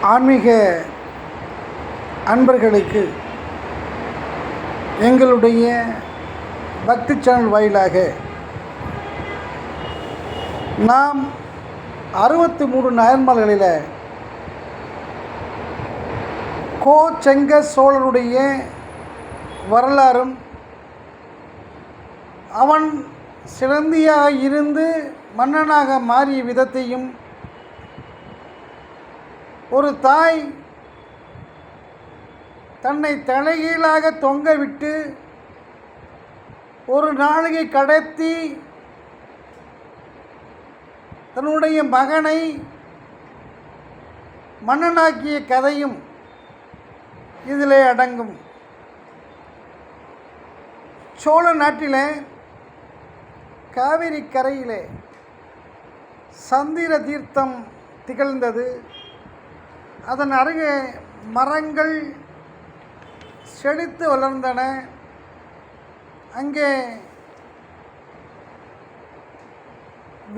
ஆன்மீக அன்பர்களுக்கு எங்களுடைய பக்தி சேனல் வாயிலாக நாம் 63 நாயன்மார்களில் செங்க சோழனுடைய வரலாறும் அவன் சிலந்தியாக இருந்து மன்னனாக மாறிய விதத்தையும், ஒரு தாய் தன்னை தலைகீழாக தொங்கவிட்டு ஒரு நாளிகை கடத்தி தன்னுடைய மகனை மன்னனாக்கிய கதையும் இதிலே அடங்கும். சோழ நாட்டிலே காவிரி கரையிலே சந்திர தீர்த்தம் திகழ்ந்தது. அதன் அருகே மரங்கள் செழித்து வளர்ந்தன. அங்கே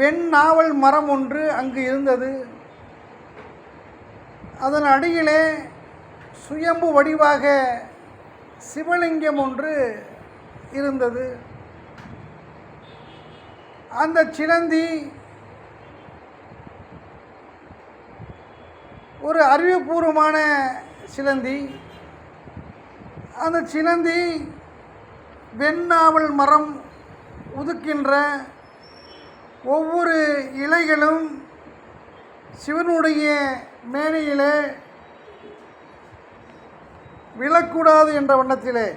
வெண்ணாவல் மரம் ஒன்று அங்கு இருந்தது. அதன் அடியிலே சுயம்பு வடிவாக சிவலிங்கம் ஒன்று இருந்தது. அந்த சிலந்தி ஒரு அறிவுபூர்வமான சிலந்தி. அந்த சிலந்தி வெண்ணாவல் மரம் உதுக்கின்ற ஒவ்வொரு இலைகளும் சிவனுடைய மேனியிலே விழக்கூடாது என்ற வண்ணத்திலே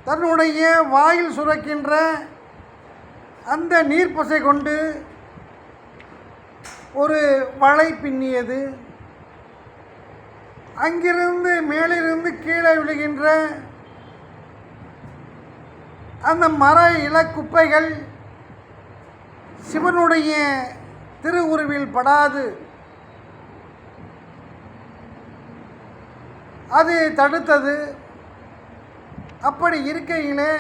தன்னுடைய வாயில் சுரக்கின்ற அந்த நீர்ப்பசை கொண்டு ஒரு வலை பின்னியது. அங்கிருந்து மேலிருந்து கீழே விழுகின்ற அந்த மர இலக்குப்பைகள் சிவனுடைய திருவுருவில் படாது அது தடுத்தது. அப்படி இருக்கையிலே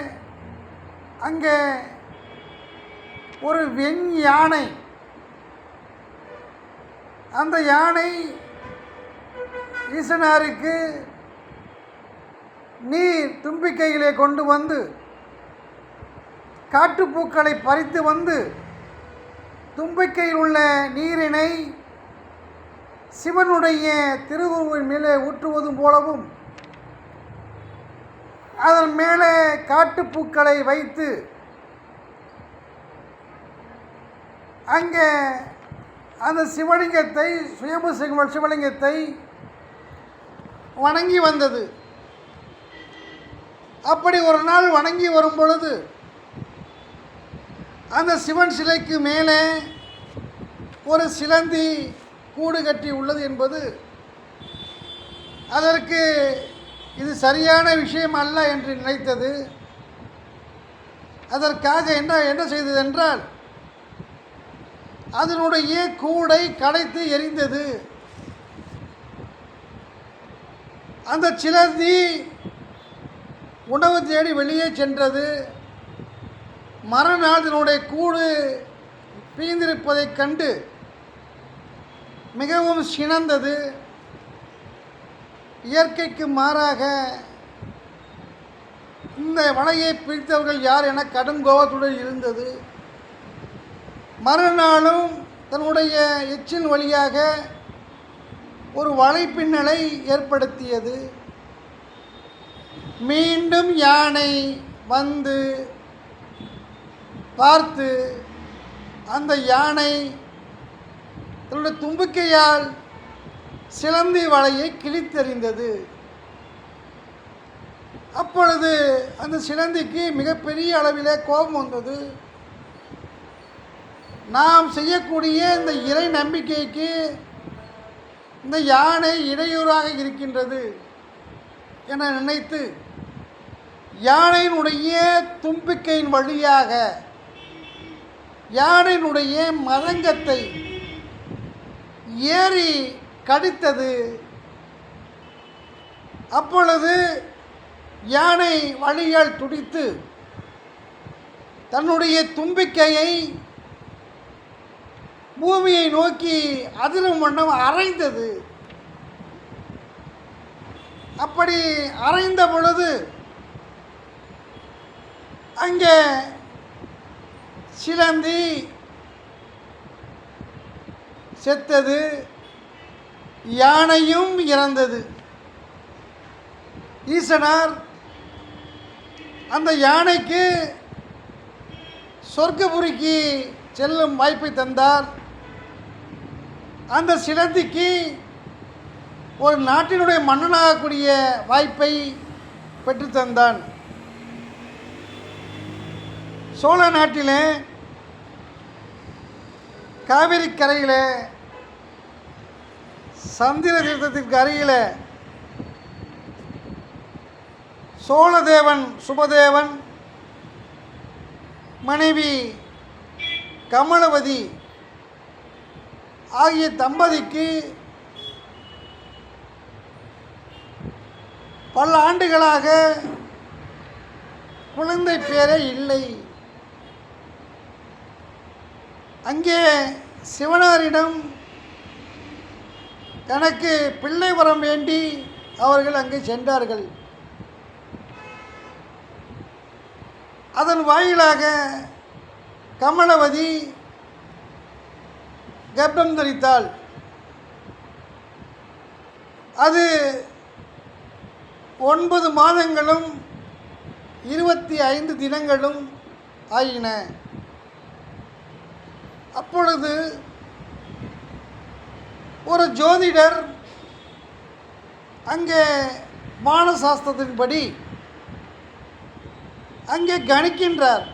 அங்கே ஒரு வெண் யானை, அந்த யானை ஈசனாருக்கு நீர் தும்பிக்கையிலே கொண்டு வந்து காட்டுப்பூக்களை பறித்து வந்து தும்பிக்கையில் உள்ள நீரினை சிவனுடைய திருவுருவின் மேலே ஊற்றுவதும் போலவும் அதன் மேலே காட்டுப்பூக்களை வைத்து அங்கே அந்த சிவலிங்கத்தை சுயம்பு சிவலிங்கத்தை வணங்கி வந்தது. அப்படி ஒரு நாள் வணங்கி வரும் பொழுது அந்த சிவன் சிலைக்கு மேலே ஒரு சிலந்தி கூடு கட்டி உள்ளது என்பது அதற்கு இது சரியான விஷயம் அல்ல என்று நினைத்தது. அதற்காக என்ன செய்தது என்றால் அதனுடைய கூடை கடைத்து எரிந்தது. அந்த சிலந்தி உணவு தேடி வெளியே சென்றது. மறுநாள் அதனுடைய கூடு பீந்திருப்பதைக் கண்டு மிகவும் சினந்தது. இயற்கைக்கு மாறாக இந்த வலையை பிரித்தவர்கள் யார் என கடும் கோபத்துடன் இருந்தது. மறுநாளும் தன்னுடைய எச்சில் வழியாக ஒரு வலைப்பின்னலை ஏற்படுத்தியது. மீண்டும் யானை வந்து பார்த்து அந்த யானை தன்னுடைய தும்பிக்கையால் சிலந்தி வலையை கிழித்தெறிந்தது. அப்பொழுது அந்த சிலந்திக்கு மிகப்பெரிய அளவிலே கோபம் வந்தது. நாம் செய்யக்கூடிய இந்த இறை நம்பிக்கைக்கு இந்த யானை இடையூறாக இருக்கின்றது என நினைத்து யானையினுடைய தும்பிக்கையின் வழியாக யானையினுடைய மதங்கத்தை ஏறி கடித்தது. அப்பொழுது யானை வலியால் துடித்து தன்னுடைய தும்பிக்கையை பூமியை நோக்கி அதிரும் வண்ணம் அரைந்தது. அப்படி அரைந்த பொழுது அங்கே சிலந்தி செத்தது, யானையும் இறந்தது. ஈசனார் அந்த யானைக்கு சொர்க்கபுரிக்கு செல்லும் வாய்ப்பை தந்தார். அந்த சிலந்திக்கு ஒரு நாட்டினுடைய மன்னனாகக்கூடிய வாய்ப்பை பெற்றுத்தந்தான். சோழ நாட்டிலே காவிரி கரையில் சந்திர தீர்த்தத்திற்கு அருகில் சோழதேவன் சுபதேவன் மனைவி கமலவதி ஆகிய தம்பதிக்கு பல ஆண்டுகளாக குழந்தை பேரே இல்லை. அங்கே சிவனாரிடம் தனக்கு பிள்ளை வரம் வேண்டி அவர்கள் அங்கே சென்றார்கள். அதன் வாயிலாக கமலவதி கர்ப்பம் தரித்தாள். அது 9 மாதங்களும் 25 தினங்களும் ஆயின. அப்பொழுது ஒரு ஜோதிடர் அங்கே வானசாஸ்திரத்தின்படி அங்கே கணிக்கின்றார்.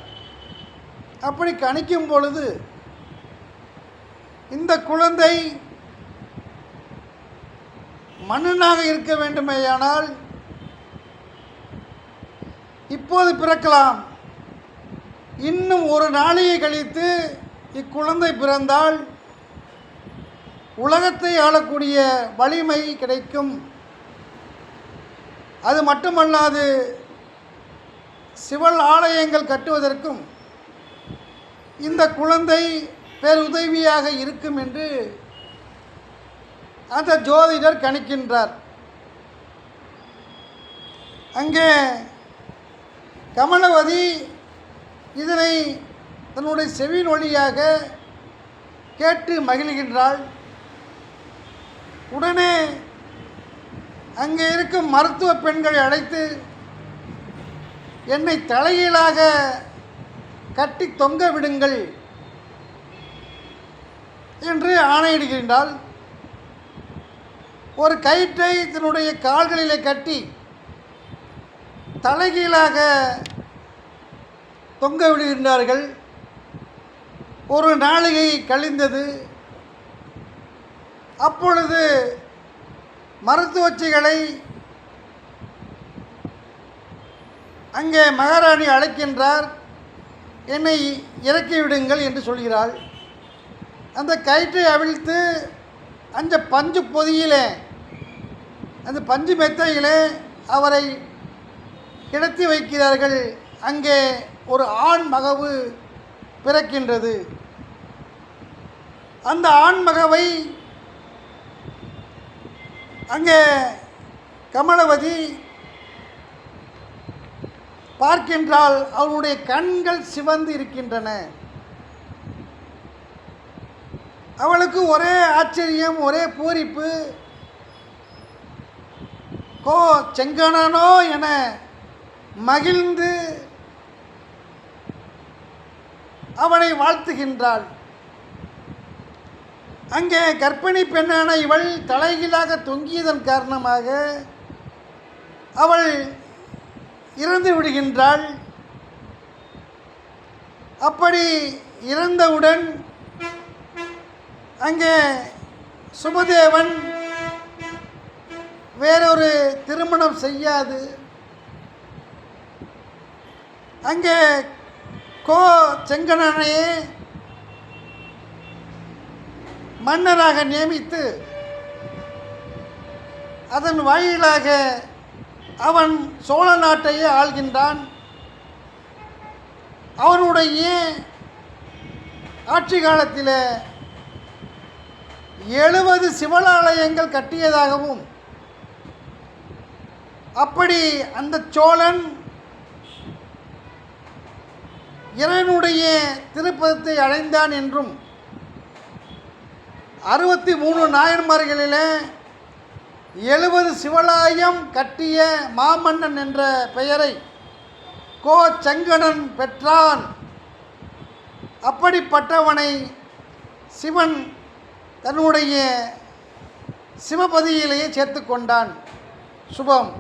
அப்படி கணிக்கும் பொழுது இந்த குழந்தை மன்னனாக இருக்க வேண்டுமேயானால் இப்போது பிறக்கலாம், இன்னும் ஒரு நாளையை கழித்து இக்குழந்தை பிறந்தால் உலகத்தை ஆளக்கூடிய வலிமை கிடைக்கும். அது மட்டுமல்லாது சிவல் ஆலயங்கள் கட்டுவதற்கும் இந்த குழந்தை பேருதவியாக இருக்கும் என்று அந்த ஜோதிடர் கணிக்கின்றார். அங்கே கமலவதி இதனை தன்னுடைய செவியின் வழியாக கேட்டு மகிழ்கின்றாள். உடனே அங்கே இருக்கும் மருத்துவ பெண்களை அழைத்து என்னை தலைகீழாக கட்டி தொங்க விடுங்கள் என்று ஆணையிடுகின்றாள். ஒரு கயிற்றை தன்னுடைய கால்களிலே கட்டி தலைகீழாக தொங்க விடுகின்றார்கள். ஒரு நாளிகை கழிந்தது. அப்பொழுது மருத்துவச்சிகளை அங்கே மகாராணி அழைக்கின்றார். என்னை இறக்கிவிடுங்கள் என்று சொல்கிறாள். அந்த கயிற்றை அவிழ்த்து அந்த பஞ்சு பொதியிலே, அந்த பஞ்சு மெத்தையிலே அவரை கிடத்தி வைக்கிறார்கள். அங்கே ஒரு ஆண் மகவு பிறக்கின்றது. அந்த ஆண் மகவை அங்கே கமலவதி பார்க்கின்றால் அவளுடைய கண்கள் சிவந்து இருக்கின்றன. அவளுக்கு ஒரே ஆச்சரியம், ஒரே பூரிப்பு. செங்கணனோ என மகிழ்ந்து அவனை வாழ்த்துகின்றாள். அங்கே கர்ப்பிணி பெண்ணான இவள் தலைகீழாக தொங்கியதன் காரணமாக அவள் இறந்து விடுகின்றாள். அப்படி இறந்தவுடன் அங்கே சுபதேவன் வேறொரு திருமணம் செய்யாது அங்கே செங்கணனையே மன்னராக நியமித்து அதன் வாயிலாக அவன் சோழ நாட்டையே ஆள்கின்றான். அவனுடைய ஆட்சி காலத்தில் 70 சிவாலயங்கள் கட்டியதாகவும், அப்படி அந்த சோழன் இறைவனுடைய திருப்பதத்தை அடைந்தான் என்றும் 63 நாயன்மார்களில் 70 சிவாலயம் கட்டிய மாமன்னன் என்ற பெயரை கோச்செங்கணன் பெற்றான். அப்படிப்பட்டவனை சிவன் தன்னுடைய சிவபதியிலேயே சேர்த்து கொண்டான். சுபம்.